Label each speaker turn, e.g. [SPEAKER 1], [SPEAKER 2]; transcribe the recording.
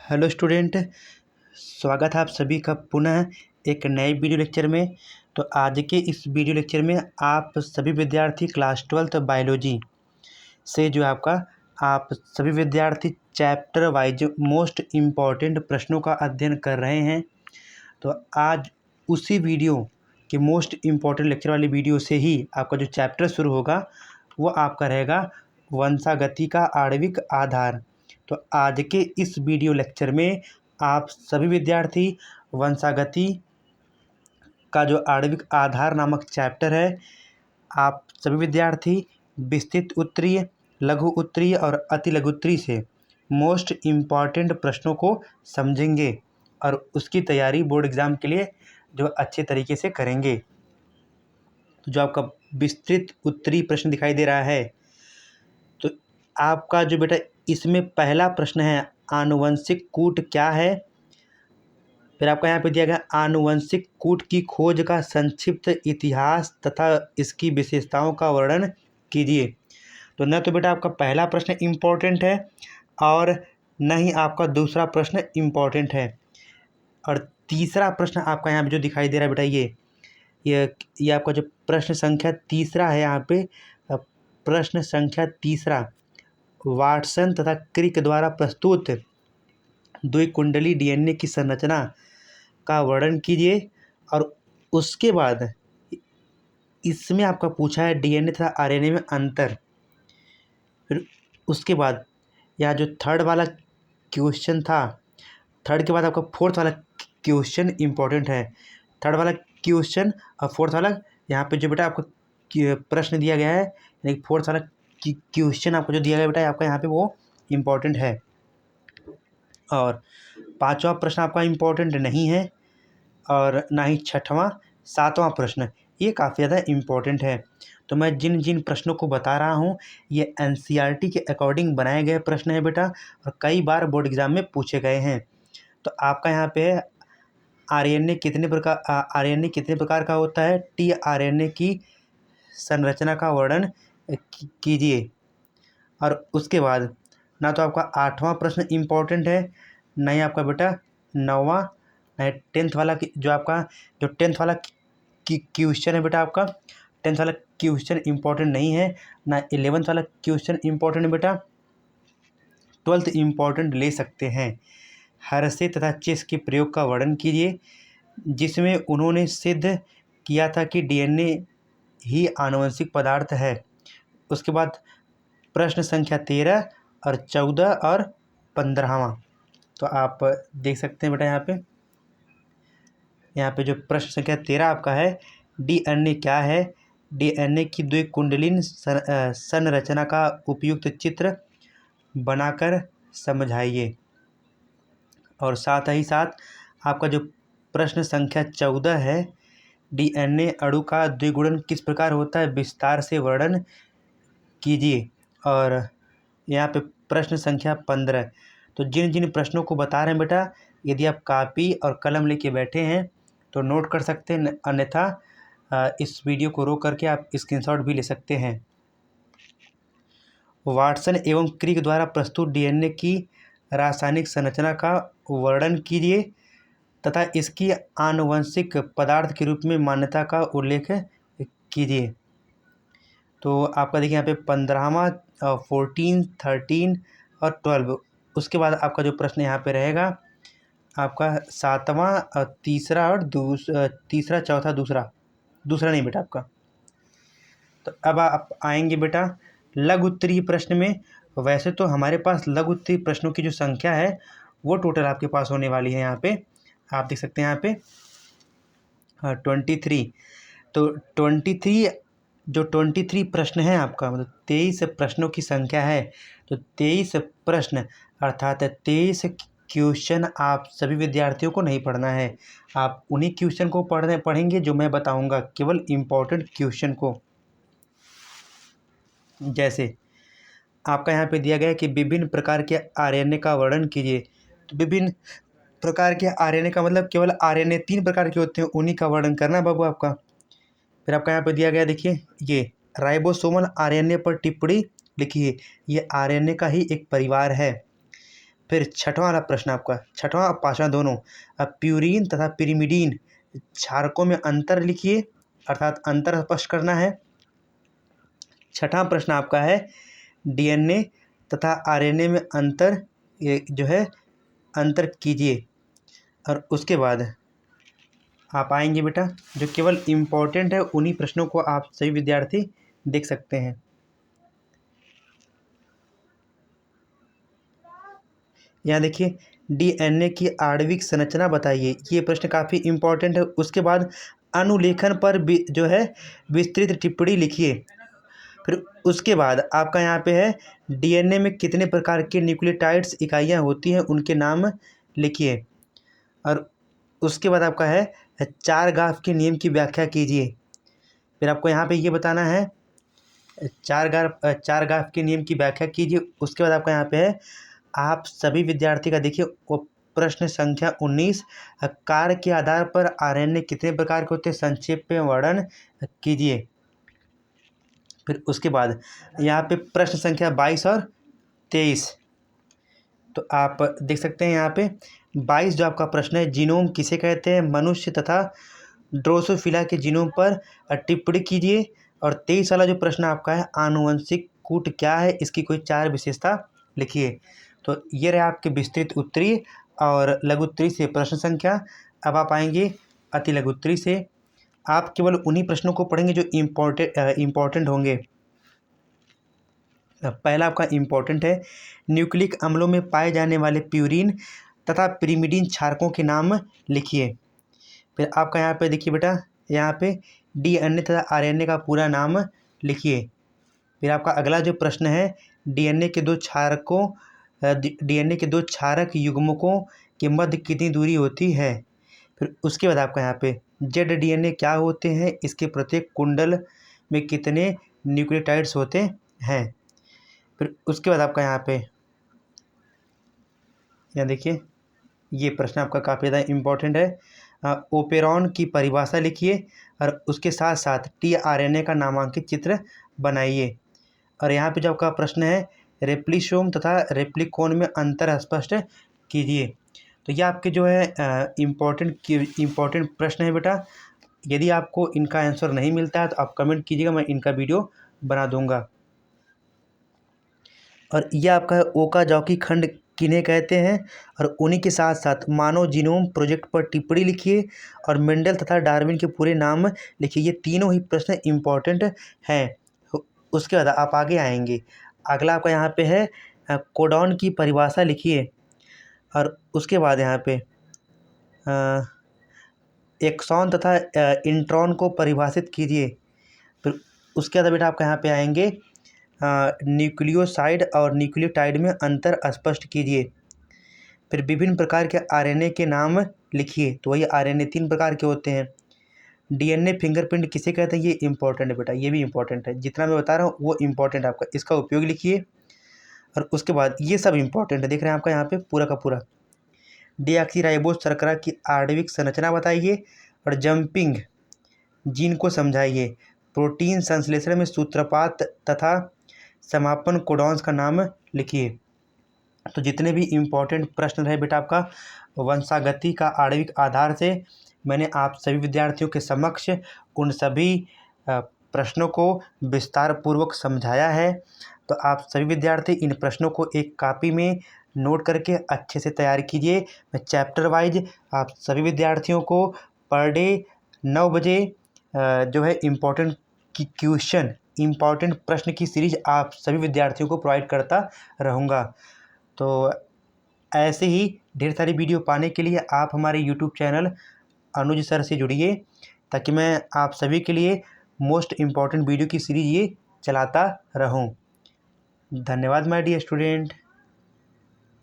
[SPEAKER 1] Hello student, स्वागत है आप सभी का पुनः एक नए वीडियो लेक्चर में। तो आज के इस वीडियो लेक्चर में आप सभी विद्यार्थी क्लास 12th बायोलॉजी से जो आप सभी विद्यार्थी चैप्टर वाइज मोस्ट इम्पॉर्टेंट प्रश्नों का अध्ययन कर रहे हैं। तो आज उसी वीडियो के मोस्ट इम्पॉर्टेंट लेक्चर वाली वीडियो से ही आपका जो चैप्टर शुरू होगा वो आपका रहेगा वंशागति का आणविक आधार। तो आज के इस वीडियो लेक्चर में आप सभी विद्यार्थी वंशागति का जो आणविक आधार नामक चैप्टर है, आप सभी विद्यार्थी विस्तृत उत्तरीय, लघु उत्तरीय और अति लघु उत्तरीय से मोस्ट इम्पॉर्टेंट प्रश्नों को समझेंगे और उसकी तैयारी बोर्ड एग्ज़ाम के लिए जो अच्छे तरीके से करेंगे। तो जो आपका विस्तृत उत्तरीय प्रश्न दिखाई दे रहा है, तो आपका जो बेटा इसमें पहला प्रश्न है आनुवंशिक कूट क्या है। फिर आपका यहाँ पे दिया गया आनुवंशिक कूट की खोज का संक्षिप्त इतिहास तथा इसकी विशेषताओं का वर्णन कीजिए। तो न तो बेटा आपका पहला प्रश्न इम्पोर्टेंट है और न ही आपका दूसरा प्रश्न इम्पोर्टेंट है। और तीसरा प्रश्न आपका यहाँ पे जो दिखाई दे रहा है बेटा ये आपका जो प्रश्न संख्या तीसरा है, यहाँ पे प्रश्न संख्या तीसरा, वाटसन तथा क्रिक द्वारा प्रस्तुत द्विकुंडली डीएनए की संरचना का वर्णन कीजिए। और उसके बाद इसमें आपका पूछा है डीएनए तथा आरएनए में अंतर। फिर उसके बाद यहाँ जो थर्ड वाला क्वेश्चन था, थर्ड के बाद आपका फोर्थ वाला क्वेश्चन इम्पोर्टेंट है। थर्ड वाला क्वेश्चन और फोर्थ वाला यहाँ पे जो बेटा आपको प्रश्न दिया गया है, यानी फोर्थ वाला क्वेश्चन आपको जो दिया गया बेटा आपका यहाँ पे वो इम्पोर्टेंट है। और पांचवा प्रश्न आपका इम्पोर्टेंट नहीं है और ना ही छठवां, सातवां प्रश्न ये काफ़ी ज़्यादा इम्पोर्टेंट है। तो मैं जिन जिन प्रश्नों को बता रहा हूँ ये एनसीईआरटी के अकॉर्डिंग बनाए गए प्रश्न हैं बेटा, और कई बार बोर्ड एग्ज़ाम में पूछे गए हैं। तो आपका यहाँ पे आरएनए कितने प्रकार का होता है, टीआरएनए की संरचना का वर्णन कीजिए। और उसके बाद ना तो आपका आठवां प्रश्न इम्पोर्टेंट है, ना ही आपका बेटा नौवां, ना टेंथ वाला जो टेंथ वाला क्वेश्चन है बेटा आपका टेंथ वाला क्वेश्चन इम्पोर्टेंट नहीं है, ना 11th वाला क्वेश्चन इम्पोर्टेंट है बेटा, 12th इम्पोर्टेंट ले सकते हैं। हर्शे तथा चेस के प्रयोग का वर्णन कीजिए जिसमें उन्होंने सिद्ध किया था कि डीएनए ही आनुवंशिक पदार्थ है। उसके बाद प्रश्न संख्या 13 और 14 और 15वां, तो आप देख सकते हैं बेटा यहाँ पे जो प्रश्न संख्या 13 आपका है, डीएनए क्या है, डीएनए की द्विकुंडलीन संरचना का उपयुक्त चित्र बनाकर समझाइए। और साथ ही साथ आपका जो प्रश्न संख्या 14 है, डीएनए अणु का द्विगुणन किस प्रकार होता है, विस्तार से वर्णन कीजिए। और यहाँ पे प्रश्न संख्या 15, तो जिन जिन प्रश्नों को बता रहे हैं बेटा, यदि आप कापी और कलम लेके बैठे हैं तो नोट कर सकते हैं, अन्यथा इस वीडियो को रोक करके आप स्क्रीनशॉट भी ले सकते हैं। वाटसन एवं क्रिक द्वारा प्रस्तुत डीएनए की रासायनिक संरचना का वर्णन कीजिए तथा इसकी आनुवंशिक पदार्थ के रूप में मान्यता का उल्लेख कीजिए। तो आपका देखिए यहाँ पे 15वां, 14, 13 और 12। उसके बाद आपका जो प्रश्न यहाँ पे रहेगा आपका 7वां, तीसरा और तीसरा, चौथा, दूसरा नहीं बेटा आपका। तो अब आप आएंगे बेटा लघु उत्तरीय प्रश्न में। वैसे तो हमारे पास लघु उत्तरीय प्रश्नों की जो संख्या है वो टोटल आपके पास होने वाली है, यहाँ पे आप देख सकते हैं यहाँ पे 23। तो 23 प्रश्न है आपका, मतलब 23 प्रश्नों की संख्या है। तो 23 प्रश्न अर्थात 23 क्वेश्चन आप सभी विद्यार्थियों को नहीं पढ़ना है, आप उन्हीं क्वेश्चन को पढ़ेंगे जो मैं बताऊंगा, केवल इम्पोर्टेंट क्वेश्चन को। जैसे आपका यहाँ पे दिया गया है कि विभिन्न प्रकार के आरएनए का वर्णन कीजिए। तो विभिन्न प्रकार के आरएनए का मतलब केवल आरएनए 3 प्रकार के होते हैं, उन्हीं का वर्णन करना है बाबू आपका। फिर आपका यहाँ पे दिया गया, देखिए ये राइबोसोमल आरएनए पर टिप्पणी लिखिए, ये आरएनए का ही एक परिवार है। फिर छठवां वाला प्रश्न आपका, छठवां और पाँचवां दोनों, अब प्यूरीन तथा पिरिमिडीन क्षारकों में अंतर लिखिए, अर्थात अंतर स्पष्ट करना है। छठवां प्रश्न आपका है डीएनए तथा आरएनए में अंतर, ये जो है अंतर कीजिए। और उसके बाद आप आएंगे बेटा, जो केवल इम्पोर्टेंट है उन्हीं प्रश्नों को आप सभी विद्यार्थी देख सकते हैं। यहाँ देखिए, डीएनए की आणविक संरचना बताइए, ये प्रश्न काफ़ी इम्पोर्टेंट है। उसके बाद अनुलेखन पर भी जो है विस्तृत टिप्पणी लिखिए। फिर उसके बाद आपका यहाँ पे है डीएनए में कितने प्रकार के न्यूक्लियोटाइड्स इकाइयाँ होती हैं, उनके नाम लिखिए। और उसके बाद आपका है चारगाफ के नियम की व्याख्या कीजिए। फिर आपको यहाँ पे ये बताना है चारगाफ के नियम की व्याख्या कीजिए। उसके बाद आपका यहाँ पे है आप सभी विद्यार्थी का देखिए वो प्रश्न संख्या 19, कार्य के आधार पर आरएनए कितने प्रकार के होते हैं, संक्षेप में वर्णन कीजिए। फिर उसके बाद यहाँ पे प्रश्न संख्या 22 और 23, तो आप देख सकते हैं यहाँ पे 22 जो आपका प्रश्न है, जीनोम किसे कहते हैं, मनुष्य तथा ड्रोसोफिला के जीनोम पर टिप्पणी कीजिए। और 23 वाला जो प्रश्न आपका है, आनुवंशिक कूट क्या है, इसकी कोई 4 विशेषता लिखिए। तो ये रहे आपके विस्तृत उत्तरीय और लघु उत्तरीय से प्रश्न संख्या। अब आप आएंगे अति लघु उत्तरीय से, आप केवल उन्हीं प्रश्नों को पढ़ेंगे जो इम्पोर्टेंट होंगे। पहला आपका इम्पोर्टेंट है, न्यूक्लिक अम्लों में पाए जाने वाले प्यूरीन तथा पिरिमिडीन क्षारकों के नाम लिखिए। फिर आपका यहाँ पे देखिए बेटा, यहाँ पे डीएनए तथा आरएनए का पूरा नाम लिखिए। फिर आपका अगला जो प्रश्न है, डीएनए के दो क्षारक युग्मकों के मध्य कितनी दूरी होती है। फिर उसके बाद आपका यहाँ पे जेड डीएनए क्या होते हैं, इसके प्रत्येक कुंडल में कितने न्यूक्लियोटाइड्स होते हैं। फिर उसके बाद आपका यहाँ पे यहाँ देखिए, ये प्रश्न आपका काफ़ी ज़्यादा इम्पोर्टेंट है। ओपेरॉन की परिभाषा लिखिए और उसके साथ साथ टीआरएनए का नामांकित चित्र बनाइए। और यहाँ पे जो आपका प्रश्न है, रेप्लिसोम तथा रेप्लिकोन में अंतर स्पष्ट कीजिए। तो ये आपके जो है इम्पोर्टेंट प्रश्न है बेटा। यदि आपको इनका आंसर नहीं मिलता है तो आप कमेंट कीजिएगा, मैं इनका वीडियो बना दूंगा। और यह आपका है ओकाज़की खंड किन्हें कहते हैं, और उन्हीं के साथ साथ मानव जीनोम प्रोजेक्ट पर टिप्पणी लिखिए और मेंडल तथा डार्विन के पूरे नाम लिखिए। ये तीनों ही प्रश्न इम्पोर्टेंट हैं। उसके बाद आप आगे आएंगे, अगला आपका यहाँ पे है कोडॉन की परिभाषा लिखिए। और उसके बाद यहाँ पे एक्सॉन तथा इंट्रॉन को परिभाषित कीजिए। फिर उसके बाद बेटा आपका यहाँ पे आएंगे न्यूक्लियोसाइड और न्यूक्लियोटाइड में अंतर स्पष्ट कीजिए। फिर विभिन्न प्रकार के आरएनए के नाम लिखिए। तो वही आरएनए 3 प्रकार के होते हैं। डीएनए फिंगरप्रिंट किसे कहते हैं, ये इंपॉर्टेंट है बेटा, ये भी इंपॉर्टेंट है। जितना मैं बता रहा हूँ वो इंपॉर्टेंट है आपका, इसका उपयोग लिखिए। और उसके बाद ये सब इंपॉर्टेंट है, देख रहे हैं आपका यहाँ पे पूरा का पूरा। डीऑक्सीराइबोज शर्करा की आणविक संरचना बताइए और जंपिंग जीन को समझाइए। प्रोटीन संश्लेषण में सूत्रपात तथा समापन कोडॉन्स का नाम लिखिए। तो जितने भी इम्पोर्टेंट प्रश्न रहे बेटा आपका वंशागति का आणविक आधार से, मैंने आप सभी विद्यार्थियों के समक्ष उन सभी प्रश्नों को विस्तार पूर्वक समझाया है। तो आप सभी विद्यार्थी इन प्रश्नों को एक कॉपी में नोट करके अच्छे से तैयार कीजिए। मैं चैप्टर वाइज आप सभी विद्यार्थियों को पर डे 9 बजे जो है इम्पॉर्टेंट प्रश्न की सीरीज आप सभी विद्यार्थियों को प्रोवाइड करता रहूँगा। तो ऐसे ही ढेर सारी वीडियो पाने के लिए आप हमारे यूट्यूब चैनल अनुज सर से जुड़िए, ताकि मैं आप सभी के लिए मोस्ट इम्पॉर्टेंट वीडियो की सीरीज ये चलाता रहूं। धन्यवाद माय डियर स्टूडेंट।